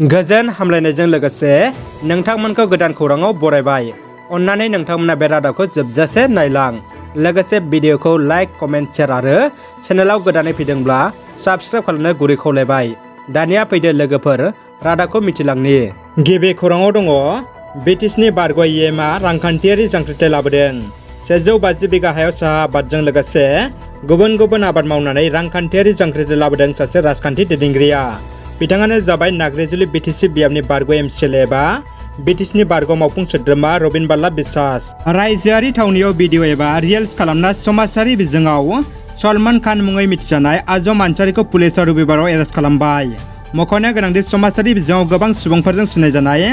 गोजोन हामलायनायजों लोगोसे नोंथांमोनखौ गोदान खौराङाव बरायबाय। अन्नानै नोंथांमोना बे रादाबखौ जोबजासे नायलां। लोगोसे भिडिअखौ लाइक, कमेन्ट, शेयार आरो चेनेलाव गोदानै फैदोंब्ला साबस्क्राइब खालामनो गुरै खावलायबाय। दानिया फैदो लोगोफोर रादाबखौ मिथिलांनि। गिबि खौराङाव दङ ब्रिटिशनि बारग' इएमआ रांखान्थियारि जांख्रिथाय लाबोदों। 150 बिगा हायाव साहा आबादजों लोगोसे गुबुन गुबुन आबाद मावनानै रांखान्थियारि जांख्रिथाय लाबोदों सासे राजखान्थि दैदेनगिरिया। बिथाङानो जाबाय नाग्रिजुलि बिटिसि बियाबनि बारग' एमसिएलए एबा बिटिसिनि बारग' मावफुं सोद्रोमा रबिन बाल्ला बिश्वास। रायजोआरि थावनियाव भिडिअ एबा रिल्स खालामना समाजारि बिजोङाव सलमान खान मुङै मिथिजानाय आजम आन्सारिखौ पुलिसआ रबिबाराव एरेस्ट खालामबाय। मख'नो गोनांदि समाजारि बिजोङाव गोबां सुबुंफोरजों सिनायजानाय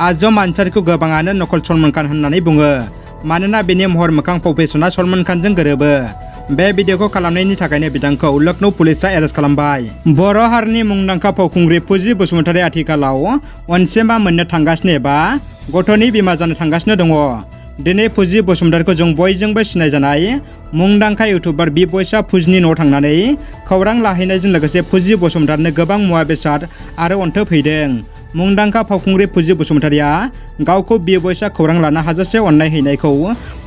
आजम आन्सारिखौ गोबाङानो नकल सलमान खान होननानै बुङो, मानोना बेनि महर मोखां फाव-फेसना सलमान खानजों गोरोबो। बे भिडिअखौ खालामनायनि थाखायनो बिथांखौ लखनौ पुलिसआ एरेस्ट खालामबाय। बर' हारिनि मुंदांखा फावखुंग्रि फुजि बसुमतारी आथिखालाव अनजिमा मोननो थांगासिनो एबा गथ'नि बिमा जानो थांगासिनो दङ। दिनै फुजि बसुमतारीखौ जों बयजोंबो सिनायजानाय मुंदांखा इउटुबार बि बयसआ फुजिनि न'आव थांनानै खौरां लाहैनायजों लोगोसे फुजि बसुमतारीनो गोबां मुवा बेसाद आरो अनथोब हैदों। मुंदांखा फावखुंग्रि फुजि बसुमतारीया गावखौ बि बयसआ खौरां लाना हाजासे अननाय हैनायखौ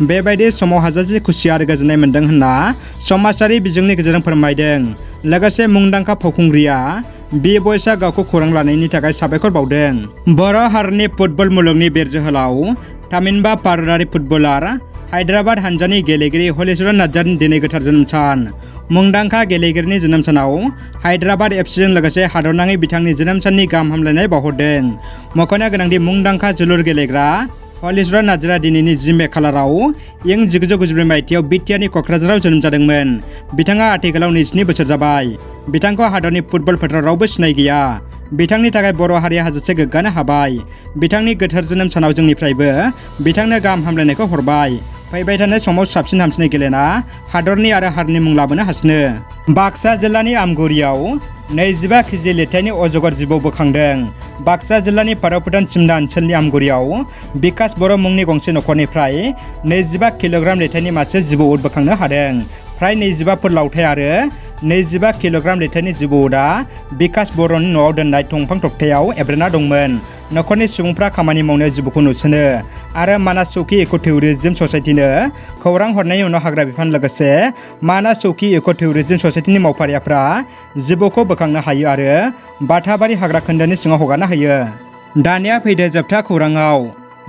बेबायदि समाव हाजासे खुसि आरो गोजोननाय मोन्दों होनना समाजारि बिजोंनि गेजेरजों फोरमायदों। लोगोसे मुंदांखा फावखुंग्रिया बि बयसआ गावखौ खौरां लानायनि थाखाय साबायखर बावदों। बर' हारिनि फुटबल मुलुगनि बिर जोहोलाव थामहिनबा भारतारि फुटबलार हायद्राबाद हानजानि गेलेगिरि हलिचरन नार्जारिनि दिनै गोथार जोनोम सान। मुंदांखा गेलेगिरिनि जोनोम सानाव हायद्राबाद एफसिजों लोगोसे हादरनाङै बिथांनि जोनोम साननि गाहाम हामलायनाय बावहरदों। मख'नो गोनांदि मुंदांखा जोलुर गेलेग्रा हलिचरन नार्जारिया दिनैनि 10 मे खालाराव इं 1994 मायथाइयाव बिटिआरनि क'क्राझाराव जोनोम जादोंमोन। बिथाङा आथिखालाव 22 बोसोर जाबाय। बिथांखौ हादरनि फुटबल फोथाराव रावबो सिनाय गैया। बिथांनि थाखाय बर' हारिया हाजासे गोग्गानो हाबाय। बिथांनि गोथार जोनोम सानाव जोंनिफ्रायबो बिथांनो गाहाम हामलायनायखौ हरबाय। फैबाय थानाय समाव साबसिन हामसिनै गेलेना हादरनि आरो हारिनि मुं लाबोनो हासिनो। बाक्सा जिल्लानि आमगुरियाव 25 केजि लिरथायनि अजगर जिबौ बोखांदों। बाक्सा जिल्लानि फारौ भुटान सिमना ओनसोलनि आमगुरियाव बिकास बर' मुंनि गंसे न'खरनिफ्राय 25 किल'ग्राम लिरथायनि मासे जिबौ बोखांनो हादों। फ्राय 25 फुट लावथाइ आरो 25 किल'ग्राम लिरथायनि जिबौआ बिकास बर'नि न'आव दोननाय दंफां थखथायाव एब्रेना दंमोन। न'खरनि सुबुंफ्रा खामानि मावनायाव जिबौखौ नुसनो आरो मानास चौकी इक' टुरिज्म ससाइटिनो खौरां हरनायनि उनाव हाग्रा बिफान लोगोसे मानास चौकी इक' टुरिज्म ससाइटिनि मावफारियाफ्रा जिबौखौ बोखांनो हायो आरो बाथाबारि हाग्रा खोन्दोनि सिङाव हगारनो हायो। दानिया फैदो जोबथा खौराङाव।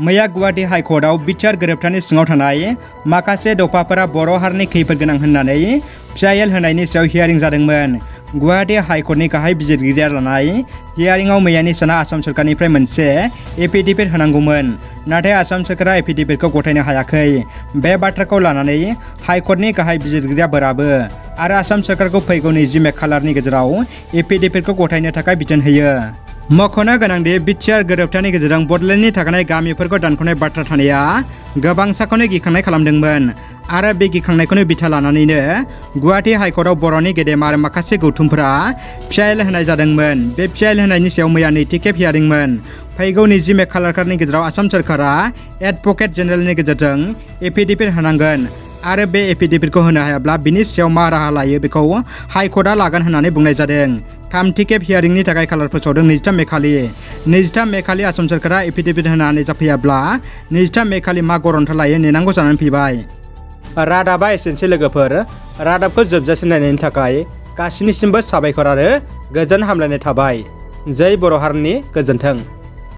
मैया गुवाहाटी हाइकर्टआव बिटिआर गोरोबथानि सिङाव थानाय माखासे दफाफोरा बर' हारिनि खैफोद गोनां होननानै पिआइएल होनायनि सायाव हियारिं जादोंमोन। गुवाहाटी हाइकर्टनि गाहाय बिजिरगिरिया लानाय हियारिंआव मैयानि साना आसाम सोरखारनिफ्राय मोनसे एफिडेभिट होनांगौमोन, नाथाय आसाम सोरखारा एफिडेभिटखौ गथायनो हायाखै। बे बाथ्राखौ लानानै हाइकर्टनि गाहाय बिजिरगिरिया बोराबो आरो आसाम सोरखारखौ फैगौ 20 मे खालारनि गेजेराव एफिडेभिटखौ गथायनो थाखाय बिथोन होयो। मख'नो गोनांदि बिटिआर गोरोबथानि गेजेरजों बड'लेण्डनि थाखानाय गामिफोरखौ दानख'नाय बाथ्रा थानाया गोबांसाखौनो गिखांनाय खालामदोंमोन आरो बे गिखांनायखौनो बिथा लानानैनो गुवाहाटी हाइकर्टआव बर'नि गेदेमा आरो माखासे गौथुमफोरा पिआइएल होनाय जादोंमोन। बे पिआइएल होनायनि सायाव मैया नैथि खेब हियारिंमोन। फैगौ 20 मे खालारनि गेजेराव आसाम सोरखारा एडभकेट जेनेरेलनि गेजेरजों एफिडेभिट होनांगोन आरो बे एफिडेभिटखौ होनो हायाब्ला बिनि सायाव मा राहा लायो बेखौ हाइकर्टआ लागोन होननानै बुंनाय जादों। थामथि खेब हियारिंनि थाखाय खालार फोसावदों 23 मे खालि। 23 मे खालि आसाम सोरखारा एफिडेभिट होनानै जाफैयाब्ला 23 मे खालि मा गरन्थ लायो नेनांगौ जानानै फैबाय। रादाबा एसेनोसै लोगोफोर। रादाबखौ जोबजासे नायनायनि थाखाय गासिनिसिमबो साबायखर आरो गोजोन हामलायनाय थाबाय। जै बर' हारिनि गोजोन्थों।